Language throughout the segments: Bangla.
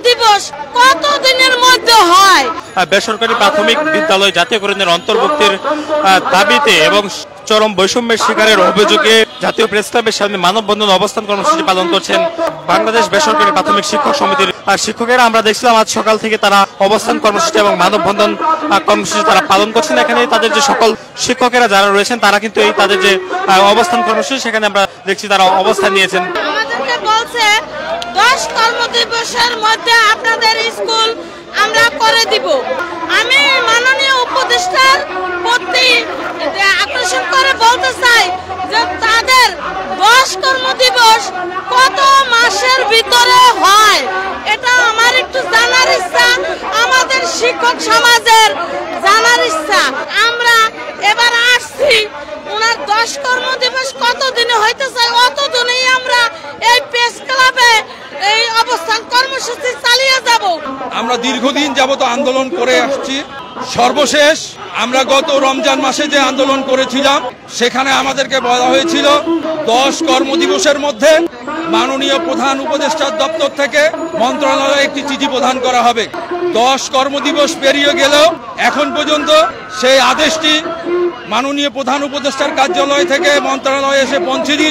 কর্মদিবস কতদিনের মধ্যে হয়? বেসরকারি প্রাথমিক বিদ্যালয় জাতীয়করণের অন্তর্ভুক্তির দাবিতে এবং চরম বৈষম্যের শিকারের অভিযোগে জাতীয় প্রেস ক্লাবের সামনে মানববন্ধন অবস্থান কর্মসূচি পালন করছেন বাংলাদেশ বেসরকারি প্রাথমিক শিক্ষক সমিতির শিক্ষকেরা। আমরা দেখছিলাম আজ সকাল থেকে তারা অবস্থান কর্মসূচি এবং মানববন্ধন কর্মসূচি তারা পালন করছেন। এখানে তাদের যে সকল শিক্ষকেরা যারা রয়েছেন তারা কিন্তু এই তাদের যে অবস্থান কর্মসূচি সেখানে আমরা দেখছি তারা অবস্থান নিয়েছেন। আমাদেরকে বলছে 10 কর্মদিবসের মধ্যে আপনাদের স্কুল আমরা করে দিব। আমি মাননীয় উপদেষ্টার প্রতি আকর্ষণ করে বলতে চাই যে তাদের 10 কর্মদিবস কত মাসের ভিতরে হয় এটা আমার একটু জানার ইচ্ছা, আমাদের শিক্ষক সমাজের জানার ইচ্ছা। আমরা এবার আসছি ওনার 10 কর্মদিবস কত দিনে হইতে চাই অত দিনেই আমরা এই প্রেস ক্লাবে এই অবস্থান কর্মসূচি চালিয়ে যাব। আমরা দীর্ঘদিন যাবত আন্দোলন করে আসছি। সর্বশেষ আমরা গত রমজান মাসে যে আন্দোলন করেছিলাম সেখানে আমাদেরকে বলা হয়েছিল 10 কর্মদিবসের মধ্যে মাননীয় প্রধান উপদেষ্টার দপ্তর থেকে মন্ত্রণালয়ে একটি চিঠি প্রদান করা হবে। 10 কর্মদিবস পেরিয়ে গেলেও এখন পর্যন্ত সেই আদেশটি মাননীয় প্রধান উপদেষ্টার কার্যালয় থেকে মন্ত্রণালয়ে এসে পৌঁছেনি।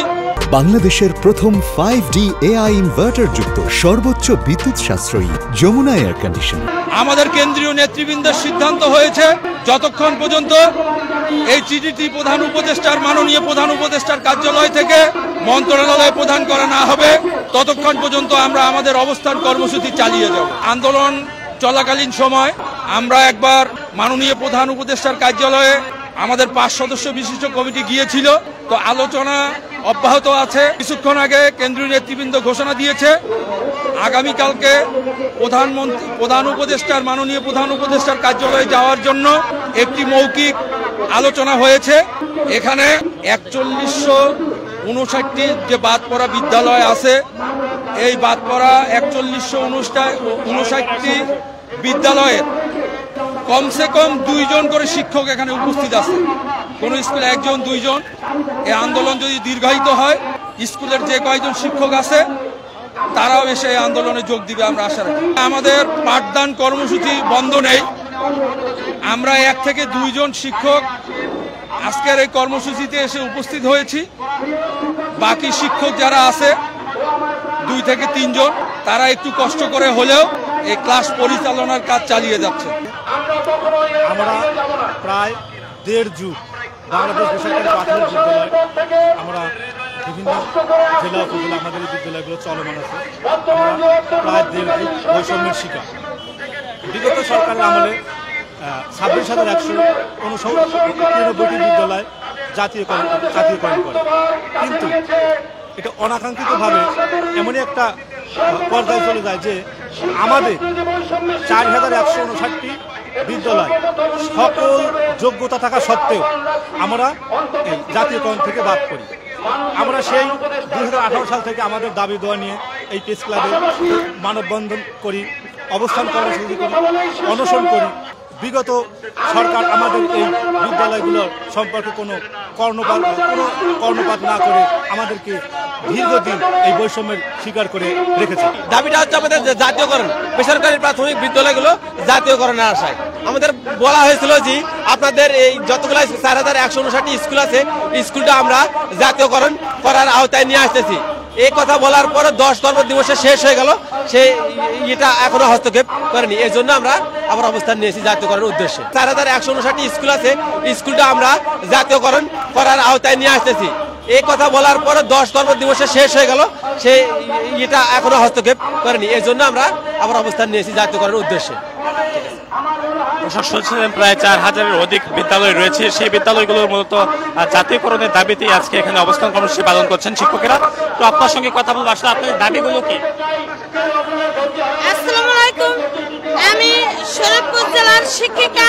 বাংলাদেশের প্রথম 5D AI ইনভার্টার যুক্ত সর্বোচ্চ বিদ্যুৎ সাশ্রয়ী যমুনা এয়ার কন্ডিশন। আমাদের কেন্দ্রীয় নেতৃবৃন্দের সিদ্ধান্ত হয়েছে যতক্ষণ পর্যন্ত এই চিঠিটি প্রধান উপদেষ্টার মাননীয় প্রধান উপদেষ্টার কার্যালয় থেকে মন্ত্রণালয়ে প্রদান করা না হবে ততক্ষণ পর্যন্ত আমরা আমাদের অবস্থান কর্মসূচি চালিয়ে যাব। আন্দোলন চলাকালীন সময় আমরা একবার মাননীয় প্রধান উপদেষ্টার কার্যালয়ে আমাদের 5 সদস্য বিশিষ্ট কমিটি গিয়েছিল, তো আলোচনা অব্যাহত আছে। কিছুক্ষণ আগে কেন্দ্রীয় নেতৃবৃন্দ ঘোষণা দিয়েছে আগামীকালকে প্রধান উপদেষ্টার মাননীয় প্রধান উপদেষ্টার কার্যালয়ে যাওয়ার জন্য একটি মৌখিক আলোচনা হয়েছে। এখানে 4159টি যে বাদ পড়া বিদ্যালয় আছে এই বাদ পড়া 4159টি বিদ্যালয়ের কমসে কম 2 জন করে শিক্ষক এখানে উপস্থিত আছে। কোন স্কুলে 1 জন 2 জন। এই আন্দোলন যদি দীর্ঘায়িত হয় স্কুলের যে কয়েকজন শিক্ষক আছে তারাও এসে এই আন্দোলনে যোগ দিবে আমরা আশা রাখি। আমাদের পাঠদান কর্মসূচি বন্ধ নেই। আমরা 1 থেকে 2 জন শিক্ষক আজকের এই কর্মসূচিতে এসে উপস্থিত হয়েছি। বাকি শিক্ষক যারা আছে 2 থেকে 3 জন তারা একটু কষ্ট করে হলেও এই ক্লাস পরিচালনার কাজ চালিয়ে যাচ্ছে। আমরা প্রায় 1.5 যুগ বাংলাদেশ বেসরকারি প্রাথমিক বিদ্যালয় আমরা বিভিন্ন জেলা উপজেলা আমাদের এই বিদ্যালয়গুলো চলমান আছে। আমরা প্রায় 1.5 যুগ বৈষম্যের শিকার। বিগত সরকারের আমলে 26,193টি বিদ্যালয় জাতীয়করণ করে, কিন্তু এটা অনাকাঙ্ক্ষিতভাবে এমনই একটা পর্যায়ে চলে যায় যে আমাদের 4,159টি বিদ্যালয় সকল যোগ্যতা থাকা সত্ত্বেও আমরা এই জাতীয়করণ থেকে বাদ করি। আমরা সেই 2018 সাল থেকে আমাদের দাবি দেওয়া নিয়ে এই প্রেস ক্লাবে মানববন্ধন করি, অবস্থান কর্মসূচি করি, অনশন করি। বিগত সরকার আমাদের এই বিদ্যালয়গুলোর সম্পর্কে কোনো কর্ণপাত না করে আমাদেরকে দীর্ঘদিন এই বৈষম্যের স্বীকার করে রেখেছে। দাবিটা হচ্ছে আমাদের জাতীয়করণ, বেসরকারি প্রাথমিক বিদ্যালয়গুলো জাতীয়করণের আশায়। আমাদের বলা হয়েছিল যে আপনাদের এই যতগুলো 4159টি স্কুল আছে স্কুলটা আমরা জাতীয়করণ করার আওতায় নিয়ে আসতেছি। এই কথা বলার পরে 10 কর্মদিবসে শেষ হয়ে গেল, এটা এখনো হস্তক্ষেপ করেনি। এই জন্য আমরা আবার অবস্থান নিয়েছি জাতীয়করণের উদ্দেশ্যে। 4159টি স্কুল আছে স্কুলটা আমরা জাতীয়করণ করার আওতায় নিয়ে আসতেছি। এই কথা বলার পরে 10 কর্মদিবসে শেষ হয়ে গেল, এটা এখনো হস্তক্ষেপ করেনি। এই জন্য আমরা আবার অবস্থান নিয়েছি জাতীয়করণের উদ্দেশ্যে। প্রায় 4000-এর অধিক বিদ্যালয় রয়েছে, সেই বিদ্যালয়গুলোর মূলত জাতীয়করণের দাবিতেই আজকে এখানে অবস্থান কর্মসূচি পালন করছেন শিক্ষকেরা। তো আপনার সঙ্গে কথা বলবো, আসলে আপনাদের দাবিগুলো কি? আসসালামু আলাইকুম, আমি শরীয়তপুর জেলার শিক্ষিকা